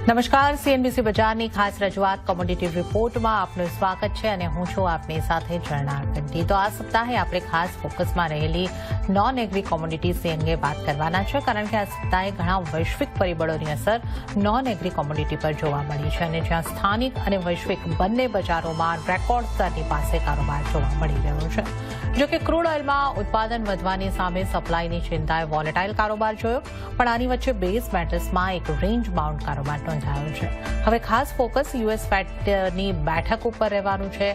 નમસ્કાર, સીએનબીસી બજારની ખાસ રજૂઆત કોમોડિટી રિપોર્ટમાં આપનું સ્વાગત છે અને હું છું આપની સાથે ઝરણા કંઠી। તો આ સપ્તાહે આપણે ખાસ ફોકસમાં રહેલી નોન એગ્રી કોમોડિટીઝ અંગે વાત કરવાના છે, કારણ કે આ સપ્તાહે ઘણા વૈશ્વિક પરિબળોની અસર નોન એગ્રી કોમોડિટી પર જોવા મળી છે અને જ્યાં સ્થાનિક અને વૈશ્વિક બંને બજારોમાં રેકોર્ડ સ્તરની પાસે કારોબાર જોવા મળી રહ્યો છે। જો કે ક્રૂડ ઓઇલમાં ઉત્પાદન વધવાની સામે સપ્લાયની ચિંતાએ વોલેટાઇલ કારોબાર જોયો, પણ આની વચ્ચે બેઝ મેટલ્સમાં એક રેન્જ બાઉન્ડ કારોબાર નોંધાયો છે। હવે ખાસ ફોકસ યુએસ ફેડની બેઠક ઉપર રહેવાનું છે।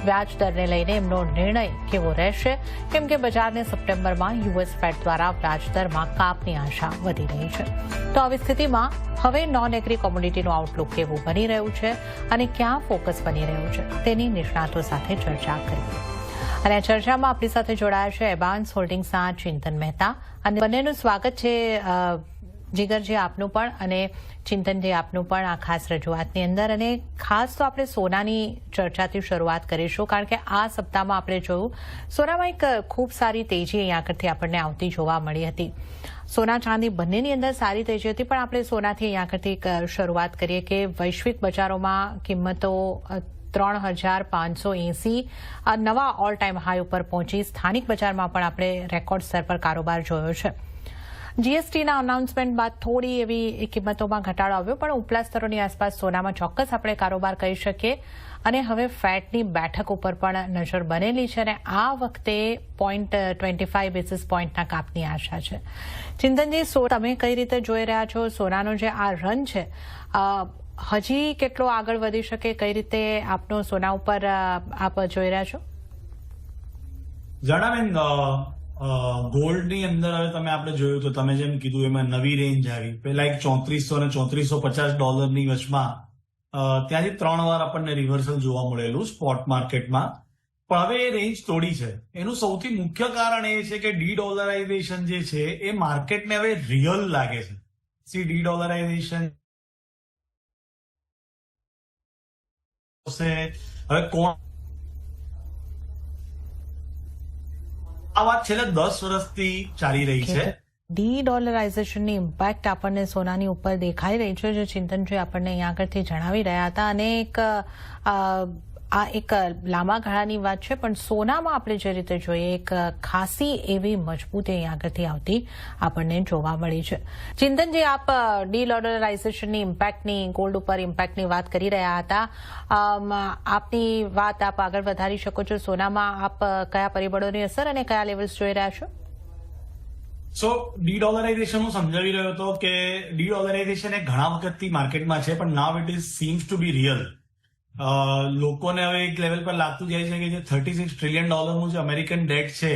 વ્યાજ દરને લઈને એમનો નિર્ણય કેવો રહેશે, કેમ કે બજારને સપ્ટેમ્બરમાં યુએસ ફેડ દ્વારા વ્યાજ દરમાં કાપની આશા વધી રહી છે। તો આવી સ્થિતિમાં હવે નોન એગ્રી કોમોડિટીનું આઉટલુક કેવું બની રહ્યું છે અને ક્યાં ફોકસ બની રહ્યું છે તેની નિષ્ણાતો સાથે ચર્ચા કરીએ। અને આ ચર્ચામાં આપણી સાથે જોડાયા છે એબાન્સ હોલ્ડિંગ્સના ચિંતન મહેતા, અને બંનેનું સ્વાગત છે જીગરજી આપનું પણ અને ચિંતનજી આપનું પણ આ ખાસ રજૂઆતની અંદર। અને ખાસ તો આપણે સોનાની ચર્ચાથી શરૂઆત કરીશું, કારણ કે આ સપ્તાહમાં આપણે જોયું સોનામાં એક ખૂબ સારી તેજી અહીં આગળથી આપણને આવતી જોવા મળી હતી। સોના ચાંદી બંનેની અંદર સારી તેજી હતી, પણ આપણે સોનાથી અહીં આગળથી શરૂઆત કરીએ કે વૈશ્વિક બજારોમાં કિંમતો 3,580 નવા ઓલ ટાઈમ હાઈ ઉપર પહોંચી। સ્થાનિક બજારમાં પણ આપણે રેકોર્ડ સ્તર પર કારોબાર જોયો છે। જીએસટીના અનાઉન્સમેન્ટ બાદ થોડી એવી કિંમતોમાં ઘટાડો આવ્યો, પણ ઉપલા સ્તરોની આસપાસ સોનામાં ચોક્કસ આપણે કારોબાર કરી શકીએ। અને હવે ફેડની બેઠક ઉપર પણ નજર બનેલી છે અને આ વખતે 0.25 બેસિસ પોઈન્ટના કાપની આશા છે। ચિંતનજી, તમે કઈ રીતે જોઈ રહ્યા છો સોનાનો જે આ રન છે, હજી કેટલો આગળ વધી શકે, કઈ રીતે આપનો સોના ઉપર આપ જોઈ રહ્યા છો? જણાવેન ગોલ્ડની અંદર હવે તમે આપણે જોયું તો તમે જેમ કીધું એમાં નવી રેન્જ આવી। પેલા એક $3400 અને $3450 વચમાં ત્યાંથી 3 વાર આપણને રિવર્સલ જોવા મળેલું સ્પોટ માર્કેટમાં, પણ હવે એ રેન્જ તોડી છે। એનું સૌથી મુખ્ય કારણ એ છે કે ડી-ડોલરાઇઝેશન જે છે એ માર્કેટને હવે રિયલ લાગે છે। ડી-ડોલરાઇઝેશન હવે કોણ આ વાત છેલ્લા 10 વર્ષથી ચાલી રહી છે। ડી-ડોલરાઇઝેશનની ઇમ્પેક્ટ આપણને સોનાની ઉપર દેખાઈ રહી છે, જે ચિંતનજી આપણને અહીંયા આગળથી જણાવી રહ્યા હતા। અને આ એક લાંબા ગાળાની વાત છે, પણ સોનામાં આપણે જે રીતે જોઈએ એક ખાસી એવી મજબૂતી અહીં આગળથી આવતી આપણને જોવા મળી છે। ચિંતનજી, આપ ડી-ડોલરાઇઝેશનની ઇમ્પેક્ટની, ગોલ્ડ ઉપર ઇમ્પેક્ટની વાત કરી રહ્યા હતા। આપની વાત આપ આગળ વધારી શકો છો। સોનામાં આપ કયા પરિબળોની અસર અને કયા લેવલ્સ જોઈ રહ્યા છો? ડી-ડોલરાઇઝેશન હું સમજાવી રહ્યો હતો કે ડી-ડોલરાઇઝેશન એ ઘણા વખતથી માર્કેટમાં છે, પણ now it is seems to be real. લોકોને હવે એક લેવલ પર લાગતું જાય છે કે જે $36 ટ્રિલિયન જે અમેરિકન ડેટ છે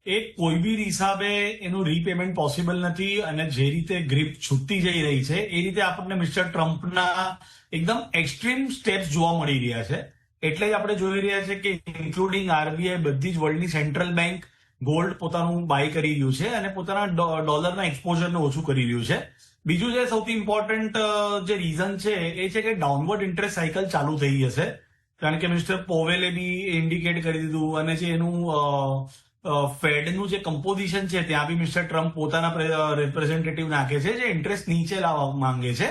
એ કોઈ બી હિસાબે એનું રીપેમેન્ટ પોસિબલ નથી, અને જે રીતે ગ્રીપ છૂટતી જઈ રહી છે એ રીતે આપણને મિસ્ટર ટ્રમ્પના એકદમ એક્સ્ટ્રીમ સ્ટેપ્સ જોવા મળી રહ્યા છે। એટલે જ આપણે જોઈ રહ્યા છે કે ઇન્ક્લુડિંગ આરબીઆઈ, બધી જ વર્લ્ડની સેન્ટ્રલ બેંક ગોલ્ડ પોતાનું બાય કરી રહ્યું છે અને પોતાના ડોલરના એક્સપોઝરને ઓછું કરી રહ્યું છે। બીજું જે સૌથી ઇમ્પોર્ટન્ટ જે રીઝન છે એ છે કે ડાઉનવર્ડ ઇન્ટરેસ્ટ સાયકલ ચાલુ થઈ જશે, કારણ કે મિસ્ટર પોવેલે બી ઇન્ડિકેટ કરી દીધું, અને જે એનું ફેડનું જે કમ્પોઝિશન છે ત્યાં બી મિસ્ટર ટ્રમ્પ પોતાના રિપ્રેઝેન્ટેટિવ નાખે છે જે ઇન્ટરેસ્ટ નીચે લાવવા માંગે છે।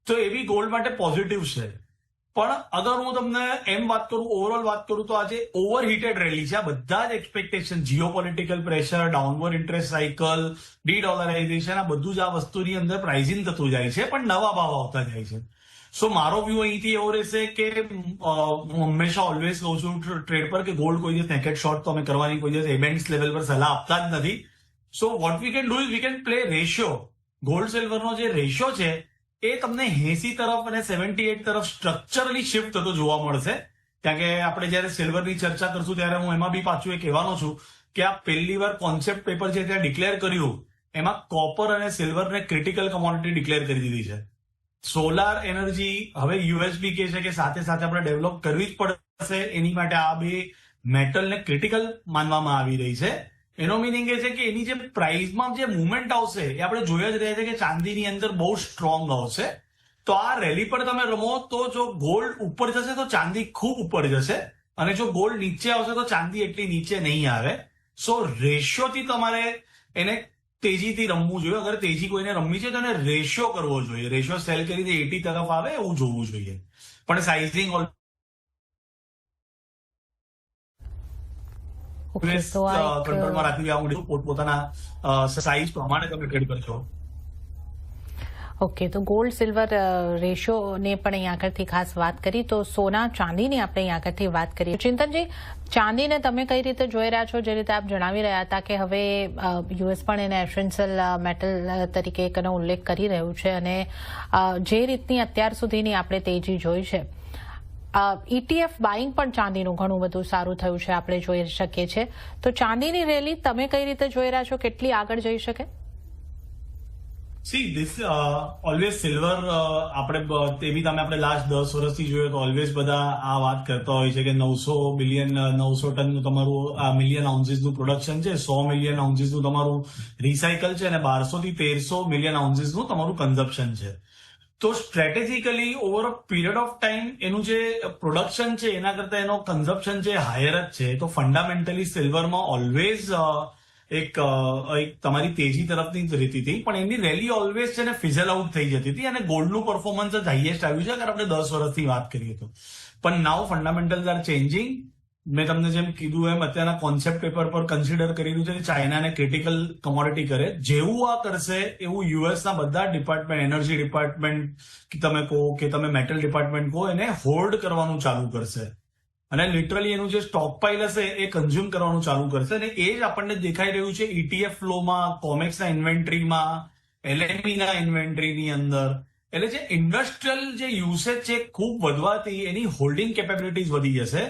તો એ બી ગોલ્ડ માટે પોઝિટિવ છે। પણ અગર હું તમને એમ વાત કરું, ઓવરઓલ વાત કરું, તો આજે ઓવરહીટેડ રેલી છે। આ બધા જ expectation, geopolitical pressure, downward interest cycle, dedollarization, આ બધું જ આ વસ્તુની અંદર પ્રાઇઝિંગ થતું જાય છે, પણ નવા ભાવ આવતા જાય છે। મારો વ્યૂ અહીંથી એવો રહેશે કે હું હંમેશા ઓલવેઝ કહું છું ટ્રેડ પર કે ગોલ્ડ કોઈ દિવસ નેકેડ શોર્ટ તો અમે કરવાની કોઈ દિવસ એબેન્સ લેવલ પર સલાહ આપતા જ નથી। What we can do is we can play ratio. Gold સિલ્વરનો જે રેશિયો છે એ તમને 80 તરફ અને 78 તરફ સ્ટ્રક્ચરલી શિફ્ટ થતો જોવા મળશે। કારણ કે આપણે જયારે સિલ્વરની ચર્ચા કરશું ત્યારે હું એમાં બી પાછું એ કહેવાનો છું કે આ પહેલી વાર કોન્સેપ્ટ પેપર છે ત્યાં ડિક્લેર કર્યું, એમાં કોપર અને સિલ્વરને ક્રિટિકલ કમોડિટી ડિક્લેર કરી દીધી છે। સોલાર એનર્જી હવે યુએસ બી કહે છે કે સાથે સાથે આપણે ડેવલપ કરવી જ પડશે, એની માટે આ બે મેટલને ક્રિટિકલ માનવામાં આવી રહી છે। એનો મિનિંગ એ છે કે એની જે પ્રાઇસમાં જે મુવમેન્ટ આવશે એ આપણે જોઈ જ રહ્યા છે કે ચાંદીની અંદર બહુ સ્ટ્રોંગ આવશે। તો આ રેલી પર તમે રમો તો જો ગોલ્ડ ઉપર જશે તો ચાંદી ખૂબ ઉપર જશે, અને જો ગોલ્ડ નીચે આવશે તો ચાંદી એટલી નીચે નહીં આવે। રેશિયોથી તમારે એને તેજીથી રમવું જોઈએ. અગર તેજી કોઈને રમવી છે તો એને રેશિયો કરવો જોઈએ. રેશિયો સેલ કરીને 80 તરફ આવે એવું જોવું જોઈએ. પણ સાઇઝિંગ કંટ્રોલમાં રાખવી આવું પોતપોતાના સાઇઝ પ્રમાણે તમે ટ્રેડ કરજો. ઓકે, તો ગોલ્ડ સિલ્વર રેશિયોને પણ અહીં આગળથી ખાસ વાત કરી. તો સોના ચાંદીની આપણે અહીં આગળથી વાત કરીએ. ચિંતનજી, ચાંદીને તમે કઈ રીતે જોઈ રહ્યા છો? જે રીતે આપ જણાવી રહ્યા હતા કે હવે યુએસ પણ એને એસેન્શિયલ મેટલ તરીકે એનો ઉલ્લેખ કરી રહ્યું છે અને જે રીતની અત્યાર સુધીની આપણે તેજી જોઈ છે, ETF બાઇંગ પણ ચાંદીનું ઘણું બધું સારું થયું છે, આપણે જોઈ શકીએ છીએ. તો ચાંદીની રેલી તમે કઈ રીતે જોઈ રહ્યા છો? કેટલી આગળ જઈ શકે? સી ધીસ ઓલવેઝ સિલ્વર આપણે લાસ્ટ 10 વર્ષથી જોઈએ તો ઓલવેઝ બધા આ વાત કરતા હોય છે કે 900 ટનનું તમારું મિલિયન આઉન્સીસનું પ્રોડક્શન છે, 100 મિલિયન આઉન્સીસનું તમારું રિસાયકલ છે અને 1200 થી 1300 મિલિયન આઉન્સીસનું તમારું કન્ઝમ્પશન છે. તો strategically over a period of time એનું જે પ્રોડક્શન છે એના કરતા એનો કન્ઝમ્પશન છે હાયર જ છે. તો ફંડામેન્ટલી સિલ્વરમાં ઓલવેઝ એક તમારી તેજી તરફની જ રહેતી હતી, પણ એની રેલી ઓલવેઝ છે ને ફિઝલ આઉટ થઈ જતી હતી અને ગોલ્ડનું પરફોર્મન્સ જ હાઈએસ્ટ આવ્યું છે અગર આપણે 10 વર્ષથી વાત કરીએ તો. પણ નાઉ ફંડામેન્ટલ્સ આર ચેન્જિંગ. મેં તમને જેમ કીધું એમ અત્યારના કોન્સેપ્ટ પેપર પર કન્સિડર કરી રહ્યું છે કે ચાઇનાને ક્રિટિકલ કમોડિટી કરે. જેવું આ કરશે એવું યુએસના બધા ડિપાર્ટમેન્ટ, એનર્જી ડિપાર્ટમેન્ટ તમે કહો કે તમે મેટલ ડિપાર્ટમેન્ટ કહો, એને હોલ્ડ કરવાનું ચાલુ કરશે અને લિટરલી એનું જે સ્ટોક પાઇલ હશે એ કન્ઝ્યુમ કરવાનું ચાલુ કરશે. અને એ જ આપણને દેખાઈ રહ્યું છે ETF ફ્લોમાં, કોમેક્સના ઇન્વેન્ટરીમાં, LMEના ઇન્વેન્ટરીની અંદર. એટલે જે ઇન્ડસ્ટ્રીયલ જે યુસેજ છે ખૂબ વધવાથી એની હોલ્ડિંગ કેપેબિલિટીઝ વધી જશે.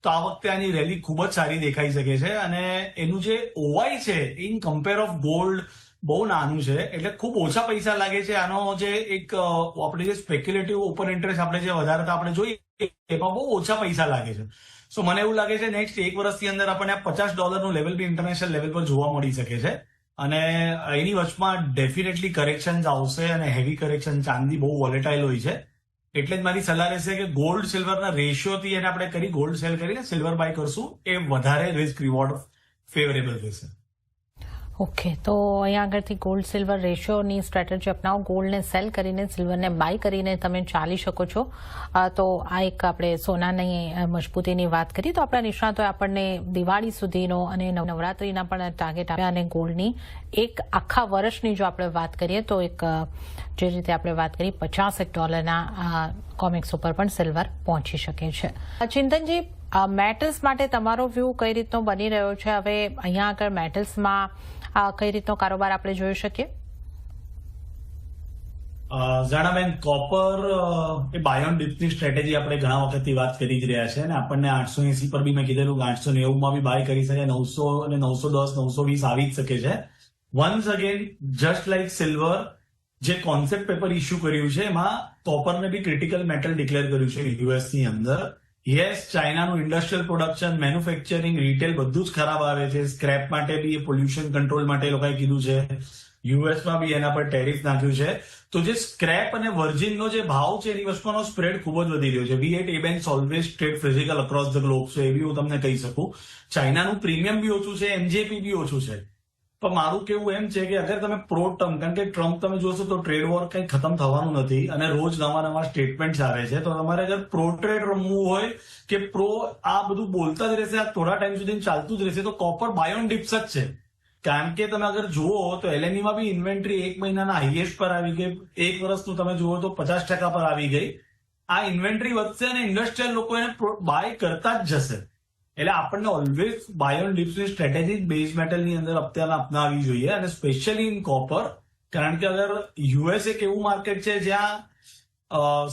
તો આ વખતે આની રેલી ખૂબ જ સારી દેખાઈ શકે છે અને એનું જે OI છે ઇન કમ્પેર ઓફ ગોલ્ડ બહુ નાનું છે, એટલે ખૂબ ઓછા પૈસા લાગે છે. આનો જે એક આપણે જે સ્પેક્યુલેટિવ ઓપન ઇન્ટરેસ્ટ આપણે જે વધારે આપણે જોઈએ એમાં બહુ ઓછા પૈસા લાગે છે. સો મને એવું લાગે છે નેક્સ્ટ 1 વર્ષની અંદર આપણને $50 લેવલ બી ઇન્ટરનેશનલ લેવલ પર જોવા મળી શકે છે અને એની વચમાં ડેફિનેટલી કરેક્શન આવશે અને હેવી કરેક્શન. ચાંદી બહુ વોલેટાઇલ હોય છે, એટલે જ મારી સલાહ રહેશે કે ગોલ્ડ સિલ્વરના રેશિયોથી એને આપણે કરી ગોલ્ડ સેલ કરીને સિલ્વર બાય કરશું, એ વધારે રિસ્ક રિવોર્ડ ફેવરેબલ રહેશે. ઓકે, તો અહીંયા આગળથી ગોલ્ડ સિલ્વર રેશિયોની સ્ટ્રેટેજી અપનાવો. ગોલ્ડને સેલ કરીને સિલ્વરને બાય કરીને તમે ચાલી શકો છો. તો આ એક આપણે સોનાની મજબૂતીની વાત કરી. તો આપણા નિષ્ણાતોએ આપણને દિવાળી સુધીનો અને નવરાત્રીના પણ ટાર્ગેટ આપ્યા અને ગોલ્ડની એક આખા વર્ષની જો આપણે વાત કરીએ તો એક જે રીતે આપણે વાત કરી $50 કોમેક્સ ઉપર પણ સિલ્વર પહોંચી શકે છે. ચિંતનજી, મેટલ્સ માટે તમારો વ્યૂ કઈ રીતનો બની રહ્યો છે? હવે અહીંયા આગળ મેટલ્સમાં કઈ રીતનો કારોબાર આપણે જોઈ શકીએ? જાણાબેન, કોપર એ બાય ઓન ડિપ્સની સ્ટ્રેટેજી આપણે ઘણા વખતથી વાત કરી જ રહ્યા છે અને આપણને 880 પર બી મેં કીધેલું કે 890 માં બી બાય કરી શકે, 900 અને 910, 920 આવી જ શકે છે. Once again just like silver, જે કોન્સેપ્ટ પેપર ઇસ્યુ કર્યું છે એમાં કોપરને બી ક્રિટિકલ મેટલ ડિક્લેર કર્યું છે યુએસ ની અંદર. યસ, ચાઇનાનું ઇન્ડસ્ટ્રીયલ પ્રોડક્શન, મેન્યુફેક્ચરિંગ, રિટેલ બધું જ ખરાબ આવે છે. સ્ક્રેપ માટે બી પોલ્યુશન કંટ્રોલ માટે લોકોએ કીધું છે. યુએસમાં બી એના પર ટેરિફ નાખ્યું છે. તો જે સ્ક્રેપ અને વર્જિનનો જે ભાવ છે એની વસ્તુનો સ્પ્રેડ ખૂબ જ વધી રહ્યો છે. V8 A-banks always trade physical across the globe છે, એ બી હું તમને કહી શકું. ચાઇનાનું પ્રીમિયમ બી ઓછું છે, MJP બી ઓછું છે. પણ મારું કેવું એમ છે કે અગર તમે પ્રો ટર્મ, કારણ કે ટ્રમ્પ તમે જોશો તો ટ્રેડ વોર કંઈ ખતમ થવાનું નથી અને રોજ નવા સ્ટેટમેન્ટ આવે છે. તો તમારે અગર પ્રો ટ્રેડ રમવું હોય કે પ્રો આ બધું બોલતા જ રહેશે, આ થોડા ટાઈમ સુધી ચાલતું જ રહેશે, તો કોપર બાય ઓન ડિપ્સ જ છે. કારણ કે તમે અગર જુઓ તો LMEમાં બી ઇન્વેન્ટરી 1 મહિનાના હાઈએસ્ટ પર આવી ગઈ, 1 વર્ષનું તમે જુઓ તો 50% પર આવી ગઈ. આ ઇન્વેન્ટરી વધશે અને ઇન્ડસ્ટ્રીયલ લોકો એને બાય કરતા જ જશે. એટલે આપણને ઓલવેઝ બાય ઓન ડિપ્સની સ્ટ્રેટેજી બેઝ મેટલની અંદર અપનાવવી જોઈએ અને સ્પેશિયલી ઇન કોપર. કારણ કે અગર યુએસ એક એવું માર્કેટ છે જ્યાં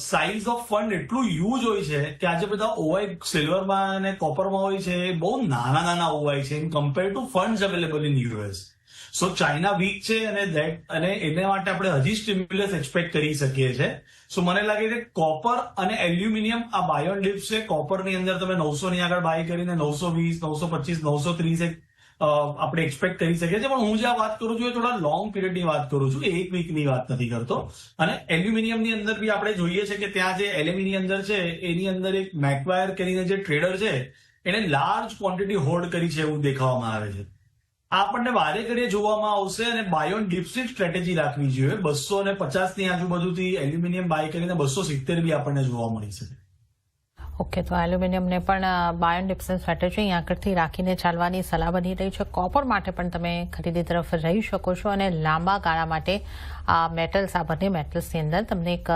સાઇઝ ઓફ ફંડ એટલું યુઝ હોય છે કે આજે બધા OI સિલ્વરમાં અને કોપરમાં હોય છે એ બહુ નાના OI છે in compare to funds available in US. So China weak છે અને એને માટે આપણે હજી સ્ટિમ્યુલસ એક્સપેક્ટ કરી શકીએ છીએ. સો મને લાગે છે કોપર અને એલ્યુમિનિયમ આ બાય ઓન ડિપ્સ છે. કોપરની અંદર તમે 900 ની આગળ બાય કરીને 920, 925, 930 આપણે એક્સપેક્ટ કરી શકીએ છીએ. પણ હું જે વાત કરું છું એ થોડા લોંગ પીરિયડની વાત કરું છું, એક વીકની વાત નથી કરતો. અને એલ્યુમિનિયમની અંદર બી આપણે જોઈએ છે કે ત્યાં જે LMEની અંદર છે એની અંદર એક મેકવાયર કરીને જે ટ્રેડર છે એને લાર્જ ક્વોન્ટિટી હોલ્ડ કરી છે એવું દેખાવામાં આવે છે. આપણને વારે ઘડીએ જોવામાં આવશે અને બાય ઓન ડિપ્સની સ્ટ્રેટેજી રાખવી જોઈએ. 250 ની આજુબાજુથી એલ્યુમિનિયમ બાય કરીને 270 બી આપણને જોવા મળી શકે. ઓકે, તો એલ્યુમિનિયમને પણ બાયોન ડિપ્સન સ્ટ્રેટેજી અહીં આગળથી રાખીને ચાલવાની સલાહ બની રહી છે. કોપર માટે પણ તમે ખરીદી તરફ રહી શકો છો અને લાંબા ગાળા માટે આ મેટલ્સ, આ બંને મેટલ્સની અંદર તમને એક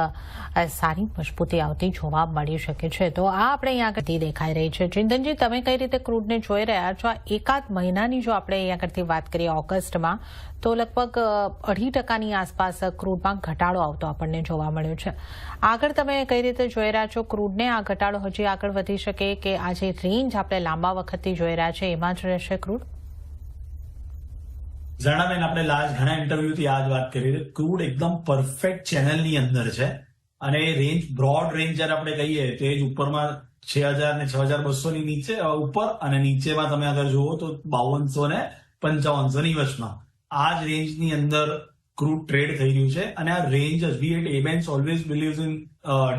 સારી મજબૂતી આવતી જોવા મળી શકે છે. તો આ આપણે અહીં આગળથી દેખાઈ રહી છે. ચિંતનજી, તમે કઈ રીતે ક્રૂડને જોઈ રહ્યા છો? એકાદ મહિનાની જો આપણે અહીં આગળથી વાત કરીએ ઓગસ્ટમાં, તો લગભગ 2.5% આસપાસ ક્રૂડમાં ઘટાડો આવતો આપણને જોવા મળ્યો છે. આગળ તમે કઈ રીતે જોઈ રહ્યા છો ક્રૂડને? આ ઘટાડો હજી આગળ વધી શકે કે આ જે રેન્જ આપણે લાંબા વખતથી જોઈ રહ્યા છે એમાં જ રહેશે ક્રૂડ? ઝરણાબેન, આપણે ઘણા ઇન્ટરવ્યુથી આ જ વાત કરી છે. ક્રૂડ એકદમ પરફેક્ટ ચેનલની અંદર છે અને રેન્જ, બ્રોડ રેન્જ જ્યારે આપણે કહીએ તો એ જ ઉપરમાં 6000 ને 6200 ની નીચે ઉપર અને નીચેમાં તમે અગર જુઓ તો 5200 ને 5500 ની વચમાં આ જ રેન્જની અંદર ક્રૂડ ટ્રેડ થઈ રહ્યું છે. અને આ રેન્જ જ, we at Abans always believes in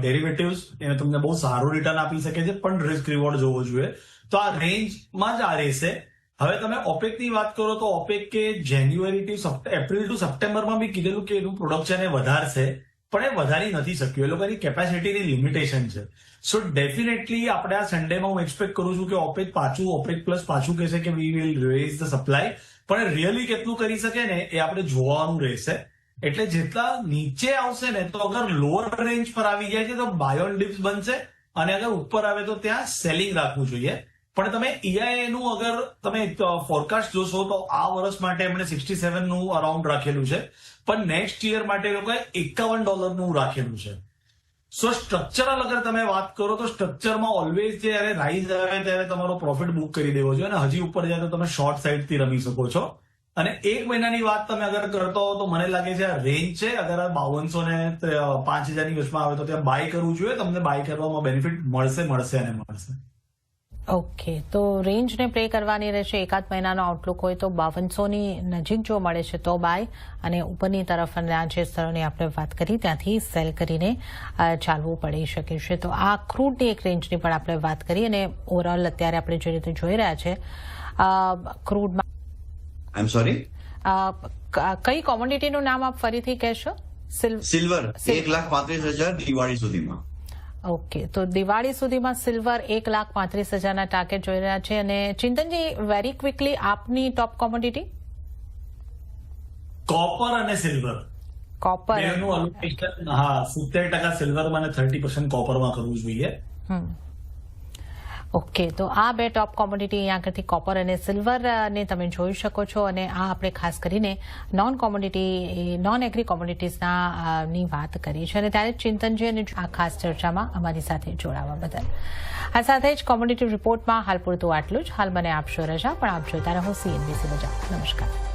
derivatives, એને તમને બહુ સારું રિટર્ન આપી શકે છે, પણ રિસ્ક રિવોર્ડ જોવો જોઈએ. તો આ રેન્જમાં જ આ રહેશે. હવે તમે ઓપેકની વાત કરો તો ઓપેક કે એપ્રિલ ટુ સપ્ટેમ્બરમાં બી કીધેલું કે એનું પ્રોડક્શન એ વધારશે, પણ એ વધારી નથી શક્યું. એ લોકોની કેપેસિટીની લિમિટેશન છે. સો ડેફિનેટલી આપણે આ સન્ડેમાં હું એક્સપેક્ટ કરું છું કે ઓપેક પ્લસ પાછું કહેશે કે we will raise the supply, પણ રિયલી કેટલું કરી શકે ને એ આપણે જોવાનું રહેશે. એટલે જેટલા નીચે આવશે ને, તો અગર લોઅર રેન્જ પર આવી જાય છે તો બાયોન ડિપ્સ બનશે અને અગર ઉપર આવે તો ત્યાં સેલિંગ રાખવું જોઈએ. પણ તમે EIA નું અગર તમે ફોરકાસ્ટ જોશો તો આ વર્ષ માટે એમણે 67 નું અરાઉન્ડ રાખેલું છે, પણ નેક્સ્ટ યર માટે લોકોએ $51 નું રાખેલું છે. સો સ્ટ્રક્ચરલ અગર તમે વાત કરો તો સ્ટ્રક્ચરમાં ઓલવેઝ જ્યારે રાઇઝ આવે ત્યારે તમારો પ્રોફિટ બુક કરી દેવો જોઈએ અને હજી ઉપર જાય તો તમે શોર્ટ સાઇડથી રમી શકો છો. અને એક મહિનાની વાત તમે અગર કરતો હો તો મને લાગે છે આ રેન્જ છે, અગર આ 5200 ને 5000 ની વચમાં આવે તો ત્યાં બાય કરવું જોઈએ. તમને બાય કરવામાં બેનિફિટ મળશે. ઓકે, તો રેન્જને પ્લે કરવાની રહેશે. એકાદ મહિનાનો આઉટલુક હોય તો 5200 ની નજીક જો મળે છે તો બાય, અને ઉપરની તરફ જે સ્થળોની આપણે વાત કરી ત્યાંથી સેલ કરીને ચાલવું પડી શકે છે. તો આ ક્રૂડની એક રેન્જની પણ આપણે વાત કરી અને ઓવરઓલ અત્યારે આપણે જે રીતે જોઈ રહ્યા છે ક્રૂડમાં. આઈ એમ સોરી, કઈ કોમોડિટીનું નામ આપ ફરીથી કહેશો? સિલ્વર 1,35,000 દિવાળી સુધીમાં. ઓકે, તો દિવાળી સુધીમાં સિલ્વર 1,35,000 ટાર્ગેટ જોઈ રહ્યા છે. અને ચિંતનજી, વેરી ક્વિકલી આપની ટોપ કોમોડિટી? કોપર અને સિલ્વર. કોપર એનું અલોકેશન 70% સિલ્વરમાં અને 30% કોપરમાં કરવું જોઈએ. ઓકે, તો આ બે ટોપ કોમોડિટી અહીંયા આગળથી કોપર અને સિલ્વર ને તમે જોઈ શકો છો. અને આ આપણે ખાસ કરીને નોન એગ્રી કોમોડિટીઝના ની વાત કરી છે. અને ત્યારે ચિંતનજી અને આ ખાસ ચર્ચામાં અમારી સાથે જોડાવા બદલ. આ સાથે જ કોમોડિટી રિપોર્ટમાં હાલ પૂરતું આટલું જ. હાલ મને આપશો રજા, પણ આપ જોતા રહો CNBC બજાર. નમસ્કાર.